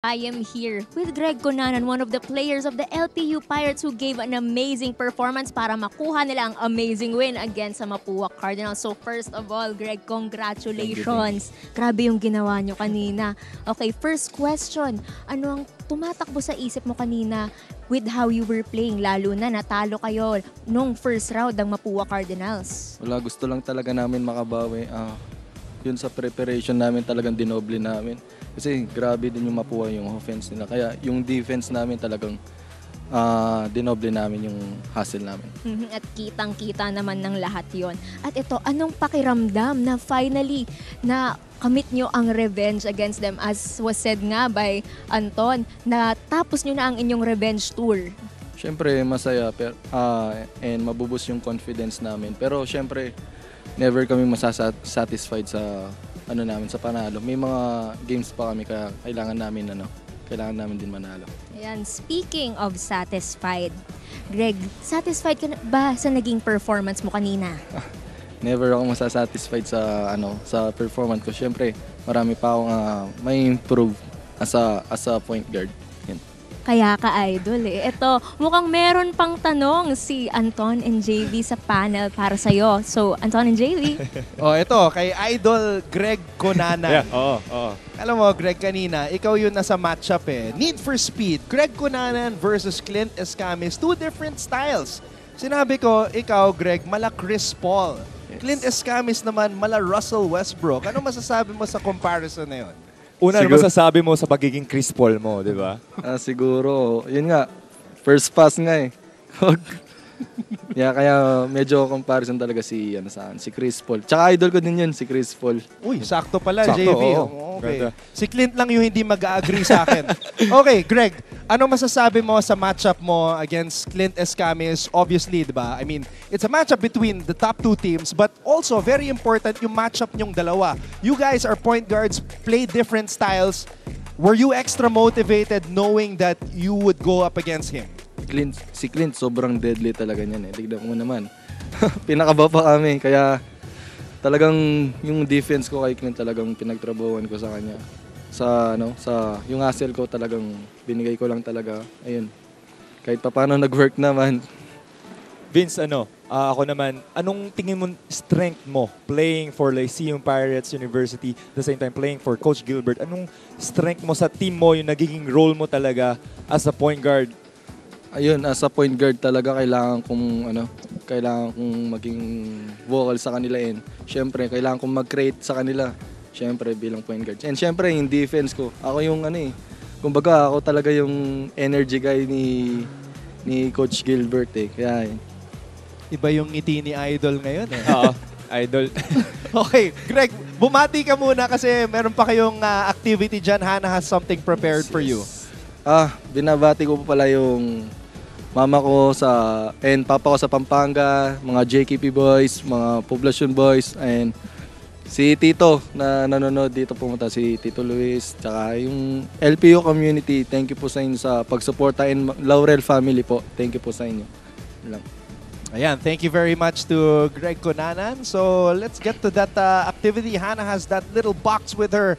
I am here with Greg Conanan, one of the players of the LPU Pirates who gave an amazing performance para makuha nila ang amazing win against sa Mapua Cardinals. So first of all, Greg, congratulations. Grabe yung ginawa nyo kanina. Okay, first question. Ano ang tumatakbo sa isip mo kanina with how you were playing, lalo na natalo kayo nung first round ng Mapua Cardinals? Wala, gusto lang talaga namin makabawi. Yun sa preparation namin talagang dinoble namin. Kasi grabe din yung Mapua yung offense nila. Kaya yung defense namin talagang dinoble namin yung hustle namin. At kitang-kita naman ng lahat yon. At ito, anong pakiramdam na finally na kamit nyo ang revenge against them, as was said nga by Anton, na tapos nyo na ang inyong revenge tour? Siyempre masaya and mabubus yung confidence namin. Pero siyempre never kami masasatisfied sa namin sa panalo. May mga games pa kami kaya kailangan namin din manalo. Ayan, speaking of satisfied, Greg, satisfied ka na ba sa naging performance mo kanina? Never ako masasatisfied sa performance ko. Siyempre, marami pa akong may improve as a point guard. Yan. Kaya ka idol eh. Ito, mukhang meron pang tanong si Anton and JV sa panel para sa'yo. So, Anton and JV. Ito, kay Idol Greg Conanan. Oo. Alam mo, Greg, kanina, ikaw yun nasa matchup eh. Need for Speed, Greg Conanan versus Clint Escamis. Two different styles. Sinabi ko, ikaw, Greg, mala Chris Paul. Yes. Clint Escamis naman, mala Russell Westbrook. Ano masasabi mo sa comparison na yun? Una, ano masasabi mo sa pagiging Chris Paul mo, di ba? Siguro, yun nga, first pass nga eh. Kaya medyo comparison talaga si Chris Paul. Tsaka idol ko din yun, si Chris Paul. Uy, sakto pala, Sakto, JV. oo. Okay. Ganda. Si Clint lang yung hindi mag-agree sa akin. Okay, Greg, ano masasabi mo sa matchup mo against Clint Escamis? Obviously, di ba? I mean, it's a matchup between the top two teams, but also very important yung matchup nyong dalawa. You guys are point guards, play different styles. Were you extra motivated knowing that you would go up against him? Si Clint, sobrang deadly talaga niyan eh. Tignan mo naman. Pinakaba pa kami, kaya talagang yung defense ko kay Clint talagang pinagtrabahuan ko sa kanya. Yung hustle ko talagang binigay ko lang talaga. Ayun. Kahit pa paano nag-work naman. Vince, ako naman, anong tingin mo strength mo playing for Lyceum Pirates University, at the same time playing for Coach Gilbert? Anong strength mo sa team mo, yung nagiging role mo talaga as a point guard? Ayun, as a point guard talaga kailangan kong maging vocal sa kanila and syempre kailangan kong mag-create sa kanila. Syempre bilang point guard. And syempre yung defense ko, ako yung kumbaga ako talaga yung energy guy ni Coach Gilbert eh. Kaya Iba yung ngiti ni Idol ngayon eh. Oo, idol. Okay, Greg, bumati ka muna kasi meron pa kayong activity dyan. Hana has something prepared for you. Binabati ko pa pala yung mama ko and papa ko sa Pampanga, mga JKP boys, mga Poblacion boys, and si Tito na nanonood dito pumunta, si Tito Luis, tsaka yung LPU community. Thank you po sa inyo sa pagsuporta, and Laurel family po. Thank you po sa inyo. Lang. Ayan, thank you very much to Greg Conanan. So let's get to that activity. Hannah has that little box with her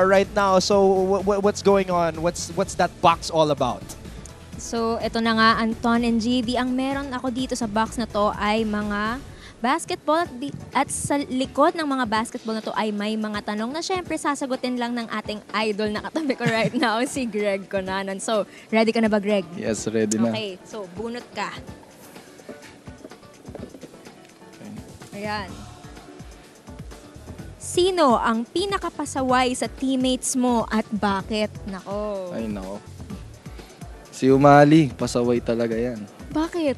right now. So what's going on? What's that box all about? So, ito na nga, Anton and JV. Ang meron ako dito sa box na to ay mga basketball at sa likod ng mga basketball na to ay may mga tanong na syempre sasagutin lang ng ating idol na katabi ko right now, si Greg Conanan. So, ready ka na ba, Greg? Yes, ready na. Okay, so bunot ka. Ayan. Sino ang pinakapasaway sa teammates mo at bakit? Nako. Ay, nako. Si Umali, pasaway talaga yan. Bakit?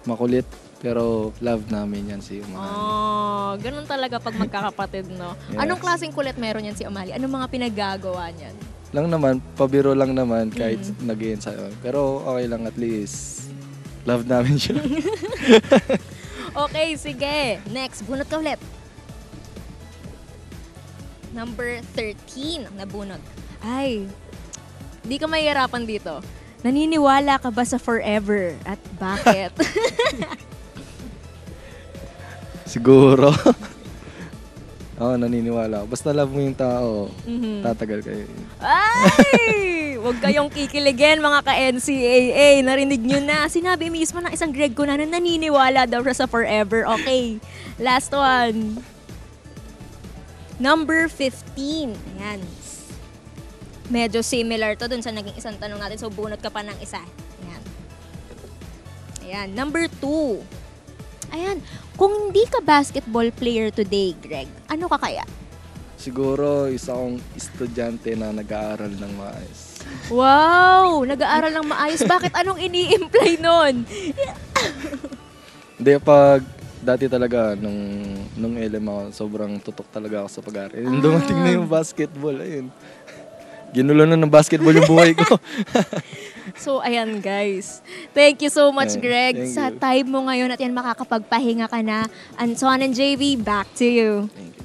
Makulit, pero love namin yan si Umali. Ganun talaga pag magkakapatid, no? Yes. Anong klaseng kulit meron yan si Umali? Anong mga pinagagawa niyan? Lang naman, pabiro lang naman kahit nag-i-ensayo. Pero okay lang, at least love namin siya. Okay, sige. Next, bunot ka ulit. Number 13 na bunot. Ay, di ka mahihirapan dito. Naniniwala ka ba sa forever? At bakit? Siguro. Oo, naniniwala ako. Basta love mo yung tao, Mhm. tatagal kayo. Ay! Huwag kayong kikiligin mga ka-NCAA. Narinig nyo na. Sinabi mismo ng isang Greg ko na naniniwala daw siya sa forever. Okay. Last one. Number 15. Ayan. Medyo similar to dun sa naging isang tanong natin. So, bunot ka pa ng isa. Ayan. Ayan. Number 2. Ayan. Kung hindi ka basketball player today, Greg, ano ka kaya? Siguro, isa akong estudyante na nag-aaral ng maayos. Wow! Nag-aaral ng maayos. Bakit? Anong ini-imply nun? Hindi, pag dati talaga, nung LM ako, sobrang tutok talaga ako sa pag-aaral. Yung dumating na yung basketball, ayun. Ginulo na ng basketball yung buhay ko. So, ayan guys. Thank you so much, Yeah, Greg, thank sa you. time mo ngayon at yan makakapagpahinga ka na. Anton and JV, back to you. Thank